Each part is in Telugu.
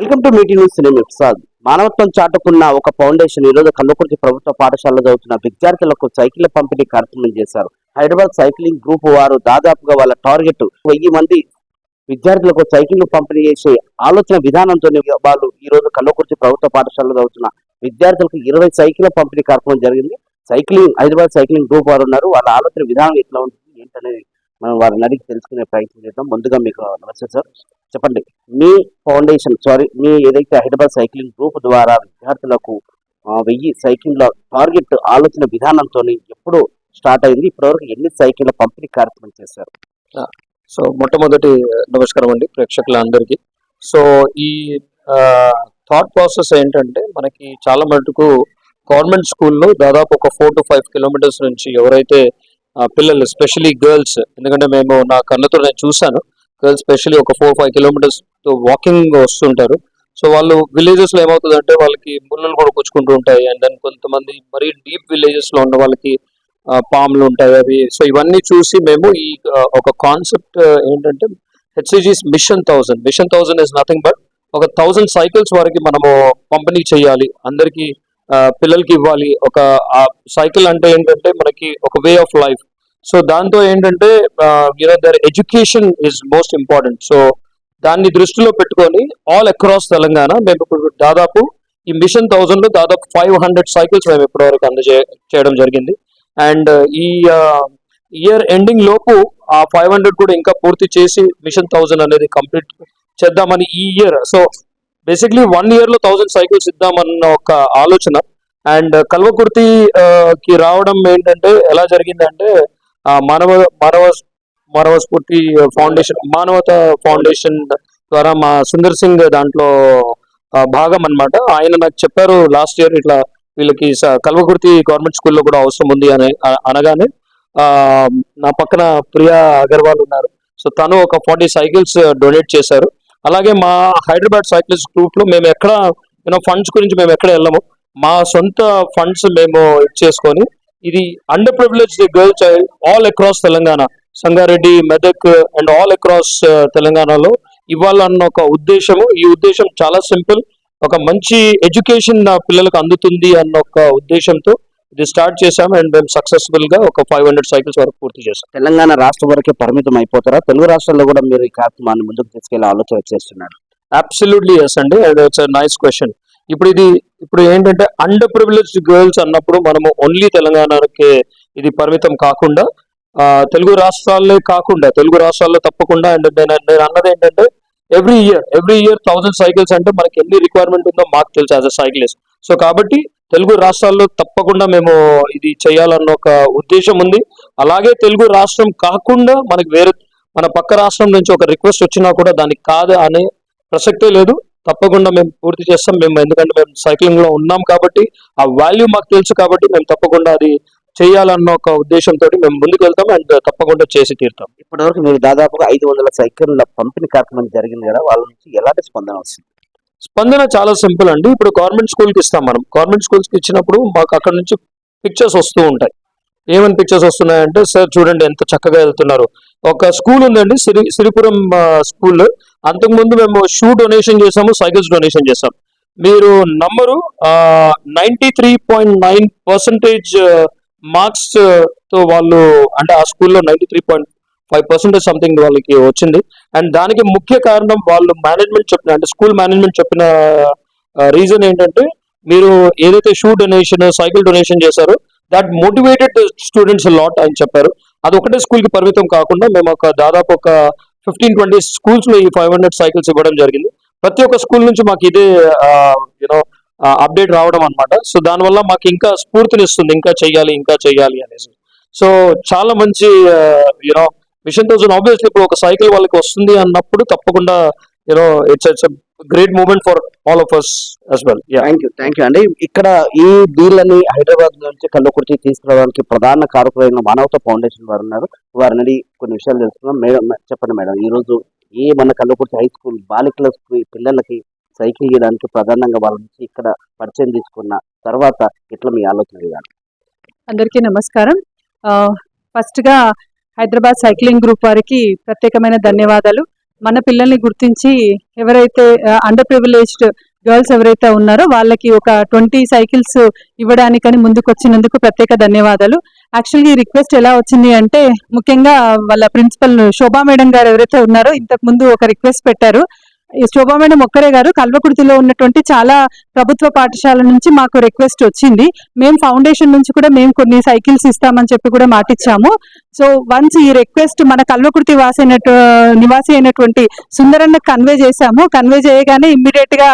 Welcome to meeting news. నేను ప్రసాద్. మానవత్వం చాటుకున్న ఒక ఫౌండేషన్ ఈరోజు కల్వకుర్తి ప్రభుత్వ పాఠశాలలో చదువుతున్న విద్యార్థులకు సైకిళ్ల పంపిణీ కార్యక్రమం చేశారు. హైదరాబాద్ సైక్లింగ్ గ్రూప్ వారు దాదాపుగా వాళ్ళ టార్గెట్ 1000 మంది విద్యార్థులకు సైకిళ్లు పంపిణీ చేసే ఆలోచన విధానంతో వాళ్ళు ఈ రోజు కల్వకుర్తి ప్రభుత్వ పాఠశాలలో చదువుతున్న విద్యార్థులకు 20 సైకిళ్ల పంపిణీ కార్యక్రమం జరిగింది. హైదరాబాద్ సైక్లింగ్ గ్రూప్ వారు ఉన్నారు. వాళ్ళ ఆలోచన విధానం ఎట్లా ఉంటుంది ఏంటనేది మనం వారిని అడిగి తెలుసుకునే ప్రయత్నం చేద్దాం. ముందుగా మీకు నమస్తే సార్, చెప్పండి మీ ఫౌండేషన్ మీ ఏదైతే హైదరాబాద్ సైక్లింగ్ గ్రూప్ ద్వారా విద్యార్థులకు 1000 సైకిళ్ల టార్గెట్ ఆలోచన విధానంతో ఎప్పుడు స్టార్ట్ అయింది, ఇప్పటివరకు ఎన్ని సైకిళ్ల పంపిణీ కార్యక్రమం చేశారు? సో మొట్టమొదటి నమస్కారం అండి ప్రేక్షకులందరికీ. సో ఈ థాట్ ప్రాసెస్ ఏంటంటే, మనకి చాలా మటుకు గవర్నమెంట్ స్కూల్లో దాదాపు ఒక 4 to 5 కిలోమీటర్స్ నుంచి ఎవరైతే పిల్లలు, ఎస్పెషలీ గర్ల్స్, ఎందుకంటే మేము నా కళ్ళతో నేను చూశాను, గర్ల్స్ స్పెషల్లీ ఒక 4-5 కిలోమీటర్స్ వాకింగ్ వస్తుంటారు. సో వాళ్ళు విలేజెస్లో ఏమవుతుందంటే వాళ్ళకి ముళ్ళలు కూడా కూర్చుకుంటూ ఉంటాయి. అండ్ దెన్ కొంతమంది మరీ డీప్ విలేజెస్లో ఉన్న వాళ్ళకి పాములు ఉంటాయి అవి. సో ఇవన్నీ చూసి మేము ఈ ఒక కాన్సెప్ట్ ఏంటంటే హెచ్సిజీస్ మిషన్ 1000 ఇస్ నథింగ్ బట్ ఒక 1000 సైకిల్స్ వరకు మనము పంపిణీ చేయాలి, అందరికీ పిల్లలకి ఇవ్వాలి. ఒక సైకిల్ అంటే ఏంటంటే మనకి ఒక వే ఆఫ్ లైఫ్. సో దాంతో ఏంటంటే there education is most important. So దాన్ని దృష్టిలో పెట్టుకొని ఆల్ అక్రాస్ తెలంగాణ మేము ఇప్పుడు దాదాపు ఈ మిషన్ 1000లో దాదాపు 500 సైకిల్స్ మేము ఇప్పటివరకు చేయడం జరిగింది. అండ్ ఈ ఇయర్ ఎండింగ్ లోపు ఆ 500 కూడా ఇంకా పూర్తి చేసి మిషన్ 1000 అనేది కంప్లీట్ చేద్దామని ఈ ఇయర్. సో బేసిక్లీ 1 yearలో 1000 సైకిల్స్ ఇద్దామన్న ఒక ఆలోచన. అండ్ కల్వకుర్తికి రావడం ఏంటంటే ఎలా జరిగిందంటే మానవ స్ఫూర్తి ఫౌండేషన్, మానవత ఫౌండేషన్ ద్వారా మా సుందర్ సింగ్ దాంట్లో భాగం అన్నమాట. ఆయన నాకు చెప్పారు లాస్ట్ ఇయర్ ఇట్లా వీళ్ళకి కల్వకుర్తి గవర్నమెంట్ స్కూల్లో కూడా అవసరం ఉంది అని అనగానే నా పక్కన ప్రియా అగర్వాల్ ఉన్నారు. సో తను ఒక 40 సైకిల్స్ డొనేట్ చేశారు. అలాగే మా హైదరాబాద్ సైక్లిస్ట్ గ్రూప్ లో మేము ఎక్కడ ఫండ్స్ గురించి మేము ఎక్కడ వెళ్ళము, మా సొంత ఫండ్స్ మేము ఇచ్చేసుకొని ఇది under privileged girl child all across Telangana, Sangareddy, Medak and all across తెలంగాణలో ఇవ్వాలన్న ఒక ఉద్దేశము. ఈ ఉద్దేశం చాలా సింపుల్, ఒక మంచి ఎడ్యుకేషన్ పిల్లలకు అందుతుంది అన్న ఒక ఉద్దేశంతో ఇది స్టార్ట్ చేశాము. అండ్ మేము సక్సెస్ఫుల్ గా ఒక 500 సైకిల్స్ వరకు పూర్తి చేశాం. తెలంగాణ రాష్ట్రం వరకే పరిమితం అయిపోతారా? తెలుగు రాష్ట్రాల్లో కూడా మీరు ఈ కార్యక్రమాన్ని ముందుకు తీసుకెళ్లే ఆలోచన చేస్తున్నారు? అబ్సల్యూట్లీ ఎస్ అండి, ఇట్స్ అ నైస్ క్వశ్చన్. ఇప్పుడు ఏంటంటే అండర్ ప్రివిలేజ్డ్ గర్ల్స్ అన్నప్పుడు మనము ఓన్లీ తెలంగాణకే ఇది పరిమితం కాకుండా తెలుగు రాష్ట్రాల్లో తప్పకుండా. అండ్ నేను అన్నది ఏంటంటే ఎవ్రీ ఇయర్ 1000 సైకిల్స్ అంటే మనకి ఎన్ని రిక్వైర్మెంట్ ఉందో మాకు తెలుసు యాజ్ అ సైక్లిస్ట్. సో కాబట్టి తెలుగు రాష్ట్రాల్లో తప్పకుండా మేము ఇది చేయాలన్న ఒక ఉద్దేశం ఉంది. అలాగే తెలుగు రాష్ట్రం కాకుండా మనకి మన పక్క రాష్ట్రం నుంచి ఒక రిక్వెస్ట్ వచ్చినా కూడా దానికి కాదు అనే ప్రసక్తే లేదు, తప్పకుండా మేము పూర్తి చేస్తాం. ఎందుకంటే మేము సైక్లింగ్ లో ఉన్నాం కాబట్టి ఆ వాల్యూ మాకు తెలుసు కాబట్టి మేము తప్పకుండా అది చేయాలన్న ఒక ఉద్దేశంతో మేము ముందుకు వెళ్తాం అండ్ తప్పకుండా చేసి తీరుతాం. ఇప్పటివరకు మీరు దాదాపుగా 500 సైకిళ్ల పంపిణీ కార్యక్రమం జరిగింది కదా, వాళ్ళ నుంచి ఎలాంటి స్పందన వస్తుంది? స్పందన చాలా సింపుల్ అండి. ఇప్పుడు గవర్నమెంట్ స్కూల్కి ఇస్తాం, మనం గవర్నమెంట్ స్కూల్స్కి ఇచ్చినప్పుడు మాకు అక్కడ నుంచి పిక్చర్స్ వస్తూ ఉంటాయి. ఏమని పిక్చర్స్ వస్తున్నాయంటే, సార్ చూడండి ఎంత చక్కగా వెళ్తున్నారు. ఒక స్కూల్ ఉందండి, సిరిపురం స్కూల్. అంతకుముందు మేము షూ డొనేషన్ చేసాము, సైకిల్స్ డొనేషన్ చేసాం. మీరు నంబరు 93.9% మార్క్స్ తో వాళ్ళు, అంటే ఆ స్కూల్లో 93.5% సంథింగ్ వాళ్ళకి వచ్చింది. అండ్ దానికి ముఖ్య కారణం వాళ్ళు మేనేజ్మెంట్ చెప్పిన, అంటే స్కూల్ మేనేజ్మెంట్ చెప్పిన రీజన్ ఏంటంటే, మీరు ఏదైతే షూ డొనేషన్, సైకిల్ డొనేషన్ చేశారో దట్ మోటివేటెడ్ స్టూడెంట్స్ లాట్ అని చెప్పారు. అది ఒకటే స్కూల్ కి పరిమితం కాకుండా మేము దాదాపు ఒక 15-20 స్కూల్స్ లో ఈ 500 సైకిల్స్ ఇవ్వడం జరిగింది. ప్రతి ఒక్క స్కూల్ నుంచి మాకు ఇదే అప్డేట్ రావడం అనమాట. సో దానివల్ల మాకు ఇంకా స్ఫూర్తినిస్తుంది, ఇంకా చెయ్యాలి అనేసి. సో చాలా మంచి మిషన్ 1000 ఆబ్వియస్లీ ఇప్పుడు ఒక సైకిల్ వాళ్ళకి వస్తుంది అన్నప్పుడు తప్పకుండా it's great moment for all of us as well. Thank you అండి. ఇక్కడ ఈ డీల్ని హైదరాబాద్ నుంచి కల్వకుర్తి తీసుకురావడానికి ప్రధాన కారకులైన మానవత ఫౌండేషన్ వారు ఉన్నారు. వారిని కొన్ని విషయాలు తెలుసుకున్నాం. మేడం చెప్పండి మేడం, ఈ రోజు మన కల్వకుర్తి హై స్కూల్ బాలికల పిల్లలకి సైకిల్ ఇవ్వడానికి ప్రధానంగా వాళ్ళ నుంచి ఇక్కడ పరిచయం తీసుకున్న తర్వాత ఇట్లా మీ ఆలోచన ఇవ్వాలి? అందరికీ నమస్కారం. ఫస్ట్ గా హైదరాబాద్ సైక్లింగ్ గ్రూప్ వారికి ప్రత్యేకమైన ధన్యవాదాలు. మన పిల్లల్ని గుర్తించి ఎవరైతే అండర్ ప్రివిలేజ్డ్ గర్ల్స్ ఎవరైతే ఉన్నారో వాళ్ళకి ఒక 20 సైకిల్స్ ఇవ్వడానికని ముందుకు వచ్చినందుకు ప్రత్యేక ధన్యవాదాలు. యాక్చువల్గా ఈ రిక్వెస్ట్ ఎలా వచ్చింది అంటే, ముఖ్యంగా వాళ్ళ ప్రిన్సిపల్ శోభా మేడం గారు ఎవరైతే ఉన్నారో ఇంతకు ముందు ఒక రిక్వెస్ట్ పెట్టారు. ఈ శోభా మేడం ఒక్కరే గారు, కల్వకుర్తిలో ఉన్నటువంటి చాలా ప్రభుత్వ పాఠశాల నుంచి మాకు రిక్వెస్ట్ వచ్చింది. మేము ఫౌండేషన్ నుంచి కూడా మేము కొన్ని సైకిల్స్ ఇస్తామని చెప్పి కూడా మాటిచ్చాము. సో వన్స్ ఈ రిక్వెస్ట్ మన కల్వకుర్తి నివాసి అయినటువంటి సుందరన్న కన్వే చేశాము. కన్వే చేయగానే ఇమ్మీడియట్ గా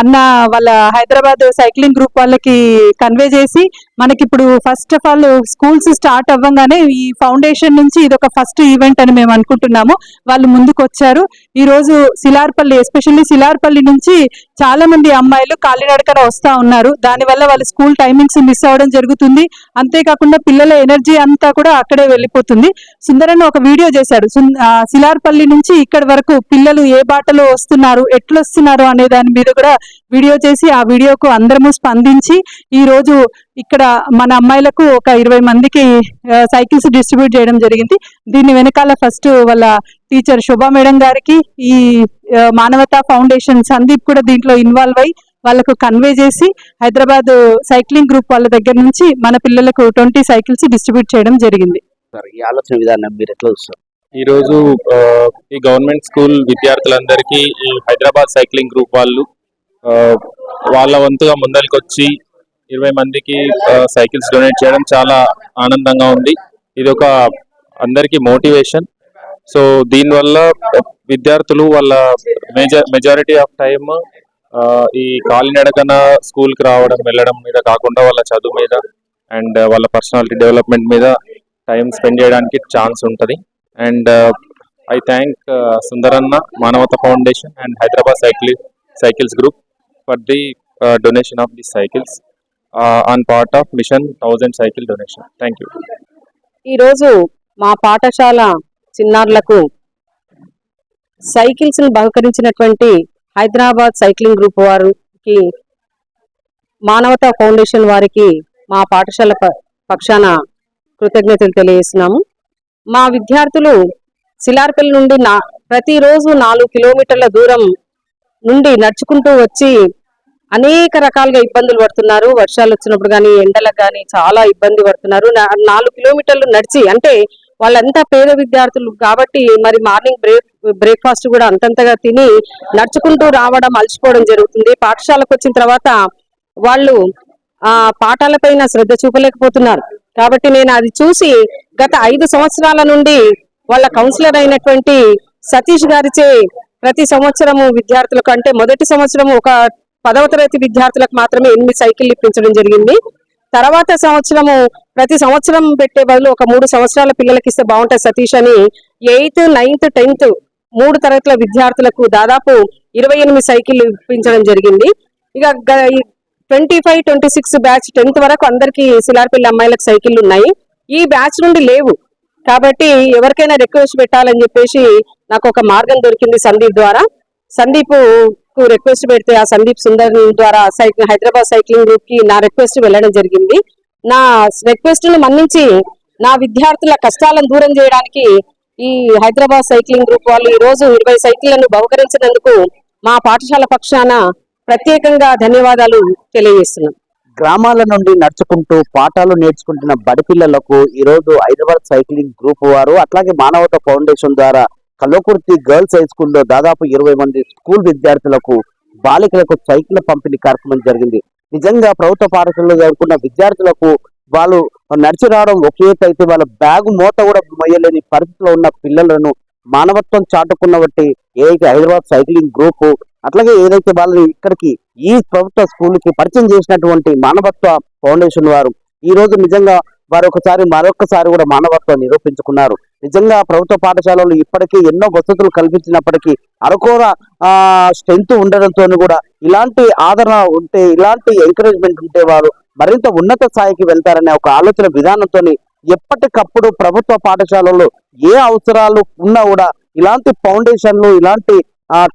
అన్న వాళ్ళ హైదరాబాద్ సైక్లింగ్ గ్రూప్ వాళ్ళకి కన్వే చేసి మనకి ఇప్పుడు first of all schools start అవ్వగానే ఈ ఫౌండేషన్ నుంచి ఇది ఒక ఫస్ట్ ఈవెంట్ అని మేము అనుకుంటున్నాము. వాళ్ళు ముందుకు వచ్చారు. ఈ రోజు శిలార్పల్లి, ఎస్పెషల్లీ శిలార్పల్లి నుంచి చాలా మంది అమ్మాయిలు కాలినడకన వస్తా ఉన్నారు. దానివల్ల వాళ్ళ స్కూల్ టైమింగ్స్ మిస్ అవ్వడం జరుగుతుంది. అంతేకాకుండా పిల్లల ఎనర్జీ అంతా కూడా అక్కడే వెళ్ళిపోతుంది. సుందరన్న ఒక వీడియో చేశాడు. శిలార్పల్లి నుంచి ఇక్కడి వరకు పిల్లలు ఏ బాటలో వస్తున్నారు, ఎట్లా వస్తున్నారు అనే దాని మీద కూడా వీడియో చేసి ఆ వీడియోకు అందరము స్పందించి ఈ రోజు ఇక్కడ మన అమ్మాయిలకు ఒక 20 మందికి సైకిల్స్ డిస్ట్రిబ్యూట్ చేయడం జరిగింది. దీని వెనకాల ఫస్ట్ వాళ్ళ టీచర్ శోభా మేడం గారికి, ఈ మానవతా ఫౌండేషన్ సందీప్ కూడా దీంట్లో ఇన్వాల్వ్ అయ్యి వాళ్ళకు కన్వే చేసి హైదరాబాద్ సైక్లింగ్ గ్రూప్ వాళ్ళ దగ్గర నుంచి మన పిల్లలకు 20 సైకిల్స్ డిస్ట్రిబ్యూట్ చేయడం జరిగింది. ఈ ఆలోచన విధానం మీరు ఎట్లా చూస్తారు? ఈ రోజు ఈ గవర్నమెంట్ స్కూల్ విద్యార్థులందరికీ ఈ హైదరాబాద్ సైక్లింగ్ గ్రూప్ వాళ్ళు వాళ్ళ వంతుగా ముందరికి వచ్చి 20 మందికి సైకిల్స్ డొనేట్ చేయడం చాలా ఆనందంగా ఉంది. ఇది ఒక అందరికీ మోటివేషన్. సో దీనివల్ల విద్యార్థులు వాళ్ళ మెజారిటీ ఆఫ్ టైమ్ ఈ కాలినడకన స్కూల్కి రావడం వెళ్ళడం మీద కాకుండా వాళ్ళ చదువు మీద అండ్ వాళ్ళ పర్సనాలిటీ డెవలప్మెంట్ మీద టైం స్పెండ్ చేయడానికి ఛాన్స్ ఉంటుంది. అండ్ ఐ థ్యాంక్ సుందరన్న, మానవతా foundation and Hyderabad cycles group for the donation of these cycles on part of mission 1000 cycle donation. Thank you. ఈ రోజు మా పాఠశాల చిన్నారులకు సైకిల్స్ ను బహుకరించినటువంటి హైదరాబాద్ సైక్లింగ్ గ్రూప్ వారికి, మానవతా ఫౌండేషన్ వారికి మా పాఠశాల పక్షాన కృతజ్ఞతలు తెలియజేస్తున్నాము. మా విద్యార్థులు శిలార్పల్లి నుండి ప్రతిరోజు 4 కిలోమీటర్ల దూరం నుండి నడుచుకుంటూ వచ్చి అనేక రకాలుగా ఇబ్బందులు పడుతున్నారు. వర్షాలు వచ్చినప్పుడు కానీ ఎండలకు కానీ చాలా ఇబ్బంది పడుతున్నారు. 4 కిలోమీటర్లు నడిచి, అంటే వాళ్ళంతా పేద విద్యార్థులు కాబట్టి మరి మార్నింగ్ బ్రేక్ఫాస్ట్ కూడా అంతంతగా తిని నడుచుకుంటూ రావడం, అలసిపోవడం జరుగుతుంది. పాఠశాలకు వచ్చిన తర్వాత వాళ్ళు పాఠాలపైన శ్రద్ధ చూపలేకపోతున్నారు. కాబట్టి నేను అది చూసి గత 5 సంవత్సరాల నుండి వాళ్ళ కౌన్సిలర్ అయినటువంటి సతీష్ గారిచే ప్రతి సంవత్సరము విద్యార్థులకు, అంటే మొదటి సంవత్సరం ఒక 10వ తరగతి విద్యార్థులకు మాత్రమే 8 సైకిల్ ఇప్పించడం జరిగింది. తర్వాత సంవత్సరము ప్రతి సంవత్సరం పెట్టే బదులు ఒక 3 సంవత్సరాల పిల్లలకి ఇస్తే బాగుంటుంది సతీష్ అని 8th, 9th, 10th 3 తరగతుల విద్యార్థులకు దాదాపు 28 సైకిల్ ఇప్పించడం జరిగింది. ఇక 25, 26 బ్యాచ్ 10th వరకు అందరికి శిలార్పల్లి అమ్మాయిలకు సైకిళ్ళు ఉన్నాయి. ఈ బ్యాచ్ నుండి లేవు. కాబట్టి ఎవరికైనా రిక్వెస్ట్ పెట్టాలని చెప్పేసి నాకు ఒక మార్గం దొరికింది సందీప్ ద్వారా. సందీప్ కు రిక్వెస్ట్ పెడితే ఆ సందీప్ సుందర్ ద్వారా హైదరాబాద్ సైక్లింగ్ గ్రూప్ కి నా రిక్వెస్ట్ వెళ్ళడం జరిగింది. నా రిక్వెస్ట్ ను మన్నించి నా విద్యార్థుల కష్టాలను దూరం చేయడానికి ఈ హైదరాబాద్ సైక్లింగ్ గ్రూప్ వాళ్ళు ఈ రోజు 20 సైకిళ్లను బహుకరించినందుకు మా పాఠశాల పక్షాన ప్రత్యేకంగా ధన్యవాదాలు తెలియజేస్తున్నాం. గ్రామాల నుండి నడుచుకుంటూ పాఠాలు నేర్చుకుంటున్న బడి పిల్లలకు ఈ రోజు హైదరాబాద్ సైక్లింగ్ గ్రూప్ వారు, అట్లాగే మానవతా ఫౌండేషన్ ద్వారా కల్వకుర్తి గర్ల్స్ హై స్కూల్లో దాదాపు 20 మంది స్కూల్ విద్యార్థులకు, బాలికలకు సైకిల్ పంపిణీ కార్యక్రమం జరిగింది. నిజంగా ప్రభుత్వ పాఠశాలలో చదువుకున్న విద్యార్థులకు వాళ్ళు నడిచి రావడం ఒకే అయితే వాళ్ళ బ్యాగు మూత కూడా మొయ్యలేని పరిస్థితిలో ఉన్న పిల్లలను మానవత్వం చాటుకున్న బట్టి ఏదైతే హైదరాబాద్ సైక్లింగ్ గ్రూప్, అట్లాగే ఏదైతే వాళ్ళని ఇక్కడికి ఈ ప్రభుత్వ స్కూల్కి పరిచయం చేసినటువంటి మానవత్వ ఫౌండేషన్ వారు ఈ రోజు నిజంగా వారు మరొకసారి కూడా మానవత్వం నిరూపించుకున్నారు. నిజంగా ప్రభుత్వ పాఠశాలలు ఇప్పటికీ ఎన్నో వసతులు కల్పించినప్పటికీ అరకొర స్ట్రెంత్ ఉండడంతో కూడా ఇలాంటి ఆదరణ ఉంటే, ఇలాంటి ఎంకరేజ్మెంట్ ఉంటే వారు మరింత ఉన్నత స్థాయికి వెళ్తారనే ఒక ఆలోచన విధానంతో ఎప్పటికప్పుడు ప్రభుత్వ పాఠశాలల్లో ఏ అవసరాలు ఉన్నా కూడా ఇలాంటి ఫౌండేషన్లు, ఇలాంటి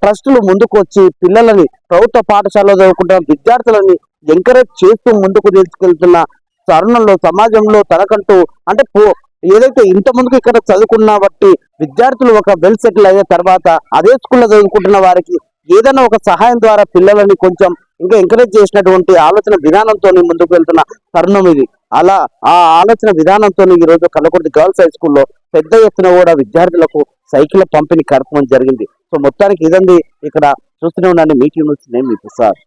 ట్రస్టులు ముందుకు వచ్చి పిల్లలని, ప్రభుత్వ పాఠశాలలో చదువుకుంటున్న విద్యార్థులని ఎంకరేజ్ చేస్తూ ముందుకు తీసుకెళ్తున్న తరుణంలో సమాజంలో తనకంటూ అంటే ఏదైతే ఇంత ముందుకు ఇక్కడ చదువుకున్న బట్టి విద్యార్థులు ఒక వెల్ సెటిల్ అయిన తర్వాత అదే స్కూల్లో చదువుకుంటున్న వారికి ఏదైనా ఒక సహాయం ద్వారా పిల్లలని కొంచెం ఇంకా ఎంకరేజ్ చేసినటువంటి ఆలోచన విధానంతో ముందుకు వెళ్తున్న తరుణం ఇది. అలా ఆ ఆలోచన విధానంతో ఈ రోజు కల్లకుర్తి గర్ల్స్ హై స్కూల్లో పెద్ద ఎత్తున కూడా విద్యార్థులకు సైకిల్ పంపిణీ కార్యక్రమం జరిగింది. సో మొత్తానికి ఇదండి ఇక్కడ చూస్తూనే ఉండండి. మీటింగ్ నుంచి నేను మీ ప్రసాద్.